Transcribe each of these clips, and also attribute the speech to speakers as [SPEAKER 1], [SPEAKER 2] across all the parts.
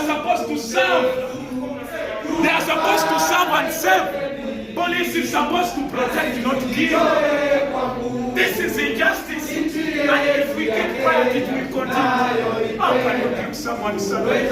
[SPEAKER 1] are supposed to serve. They are supposed to serve and save. Police is supposed to protect, not kill. This is injustice. And if we keep quiet, it will continue. How can you keep someone silent?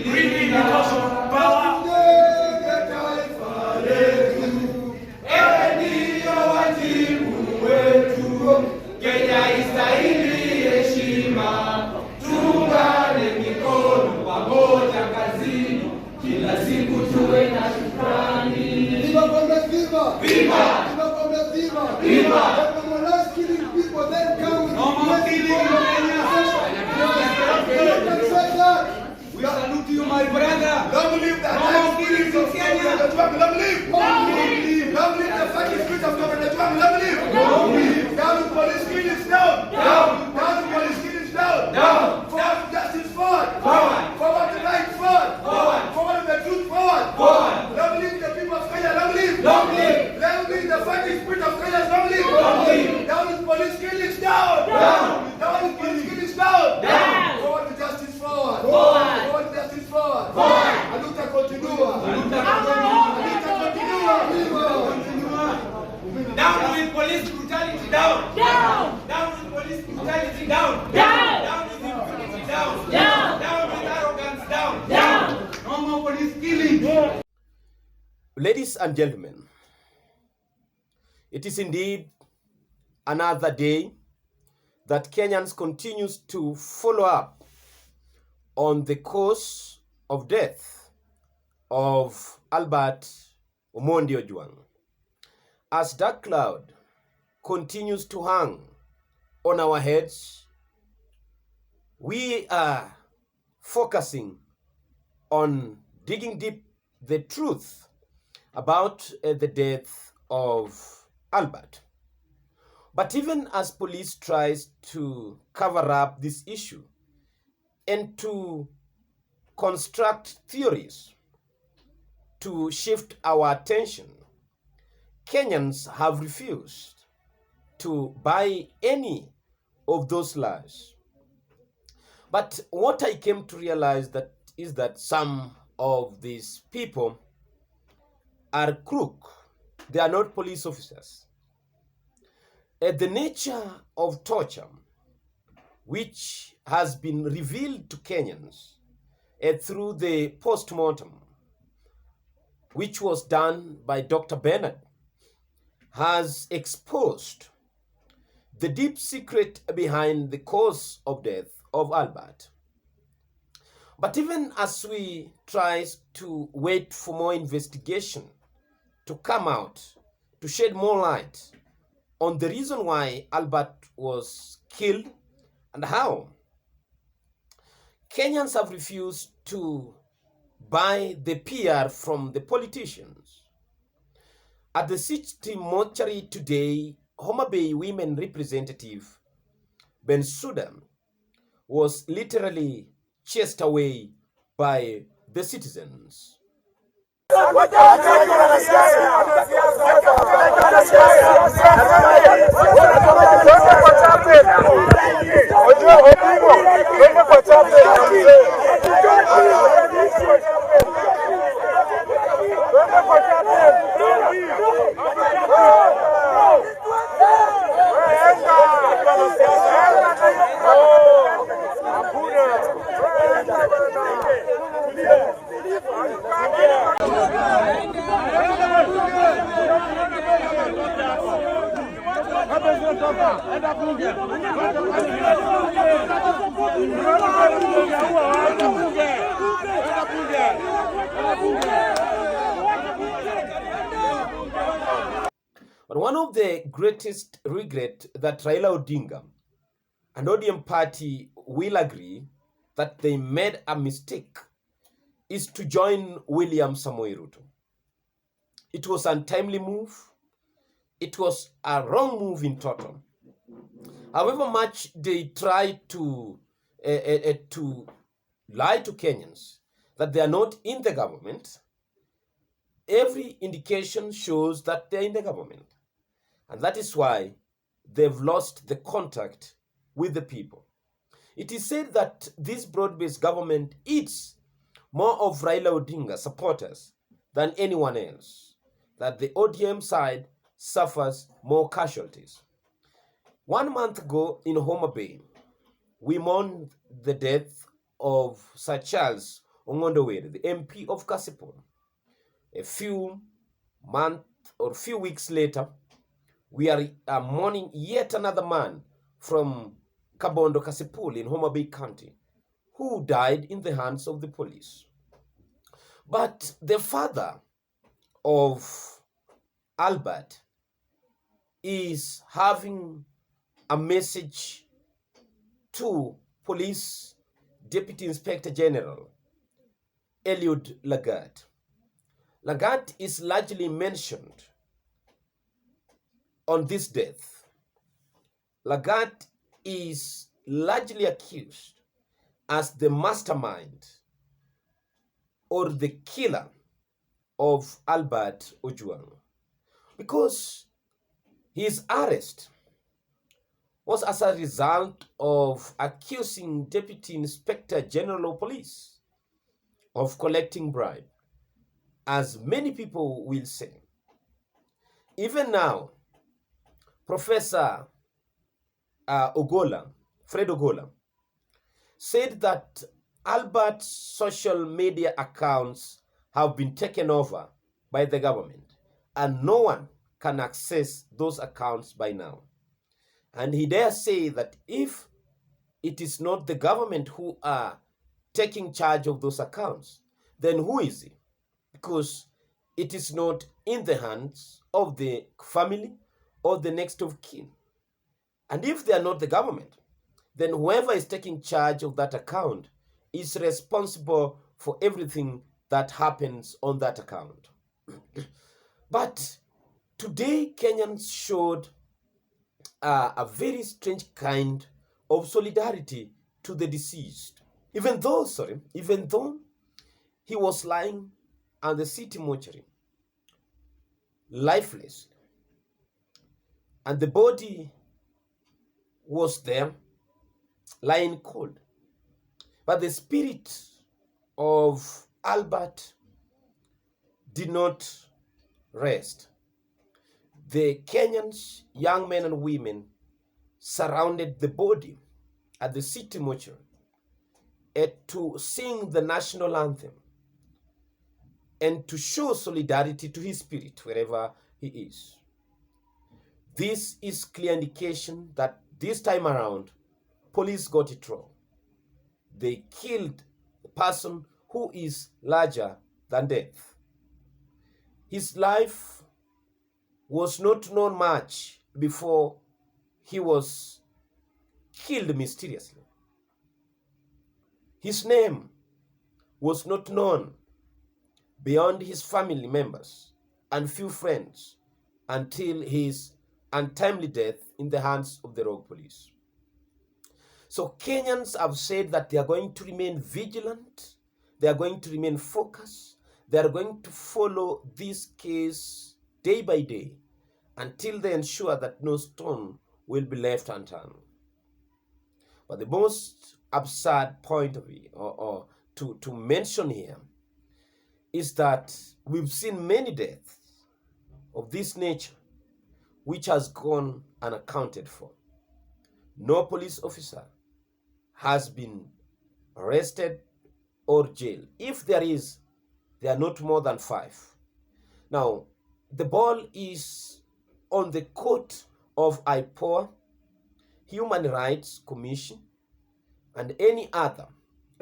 [SPEAKER 1] Really because of power?
[SPEAKER 2] Kenya istahili heshima, tuungane mikono pamoja kazini, kila siku tuwe na shukrani. Viva Comrades, viva! Viva! Viva Comrades, viva! Viva! When we last killing people, then come with no more killing in Kenya. We salute you, my brother. Long live the life killing in Kenya. Long live! Long live! Long live the fighting spirit of Governor Ojwang. Long live! Long live! Down with police killings, down! Down! Down with police killings, down! Down! Forward to justice, forward! Forward! Forward to right, forward! Forward! Forward to the truth, forward! Forward! Long live the people of Kenya, long live! Long live! Long live the fighting spirit of Kenya, long live! Long live! Down with police killings, down! Down! Down with police killings, down! Down! Forward to justice, forward! Forward! Forward to justice, forward! Forward! A luta continua! A luta continua! A luta continua! Down with police brutality, down! Down! Down with police brutality, down! Down! Down with impunity, down! Down! Down with arrogance, down! Down! No more police killing!
[SPEAKER 3] Ladies and gentlemen, it is indeed another day that Kenyans continues to follow up on the cause of death of Albert Omondi Ojwang. As dark cloud continues to hang on our heads, we are focusing on digging deep the truth about the death of Albert. But even as police tries to cover up this issue and to construct theories to shift our attention, Kenyans have refused to buy any of those lies. But what I came to realize is that some of these people are crook. They are not police officers. The nature of torture, which has been revealed to Kenyans through the post-mortem, which was done by Dr. Bernard, has exposed the deep secret behind the cause of death of Albert. But even as we try to wait for more investigation to come out, to shed more light on the reason why Albert was killed and how, Kenyans have refused to buy the PR from the politicians. At the City Mortuary today, Homa Bay women representative Bensouda was literally chased away by the citizens. But one of the greatest regret that Raila Odinga and ODM party will agree that they made a mistake is to join William Samoei Ruto. It was an untimely move. It was a wrong move in total. However much they try to lie to Kenyans that they are not in the government, every indication shows that they are in the government. And that is why they've lost the contact with the people. It is said that this broad-based government eats more of Raila Odinga supporters than anyone else, that the ODM side suffers more casualties. 1 month ago in Homa Bay, we mourned the death of Sir Charles Ongondowere, the MP of Kasipul. A few weeks later, we are mourning yet another man from Kabondo Kasipul in Homa Bay County who died in the hands of the police. But the father of Albert is having a message to Police Deputy Inspector General Eliud Lagat. Lagat is largely mentioned on this death. Lagat is largely accused as the mastermind or the killer of Albert Ojwang, because his arrest was as a result of accusing Deputy Inspector General of Police of collecting bribe, as many people will say. Even now, Professor Fred Ogola, said that Albert's social media accounts have been taken over by the government and no one can access those accounts by now. And he dares say that if it is not the government who are taking charge of those accounts, then who is it? Because it is not in the hands of the family or the next of kin. And if they are not the government, then whoever is taking charge of that account is responsible for everything that happens on that account. But today, Kenyans showed a very strange kind of solidarity to the deceased. Even though he was lying at the City Mortuary, lifeless, and the body was there, lying cold. But the spirit of Albert did not rest. The Kenyans, young men and women, surrounded the body at the City Mortuary to sing the national anthem and to show solidarity to his spirit wherever he is. This is clear indication that this time around, police got it wrong. They killed a person who is larger than death. His life was not known much before he was killed mysteriously. His name was not known beyond his family members and few friends until his untimely death in the hands of the rogue police. So Kenyans have said that they are going to remain vigilant, they are going to remain focused, they are going to follow this case day by day until they ensure that no stone will be left unturned. But the most absurd point of it, or to mention here, is that we've seen many deaths of this nature which has gone unaccounted for. No police officer has been arrested or jailed. If there is, there are not more than 5. Now, the ball is on the court of IPOA, Human Rights Commission, and any other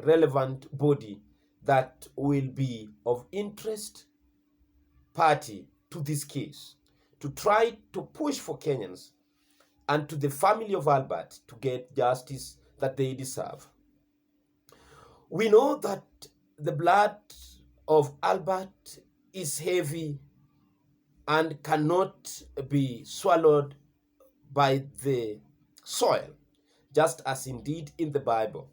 [SPEAKER 3] relevant body that will be of interest party to this case, to try to push for Kenyans and to the family of Albert to get justice that they deserve. We know that the blood of Albert is heavy and cannot be swallowed by the soil, just as indeed in the Bible,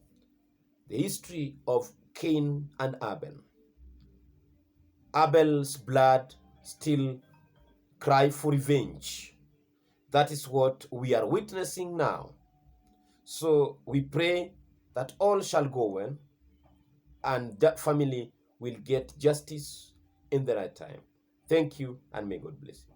[SPEAKER 3] the history of Cain and Abel. Abel's blood still cry for revenge. That is what we are witnessing now. So we pray that all shall go well and that family will get justice in the right time. Thank you, and may God bless you.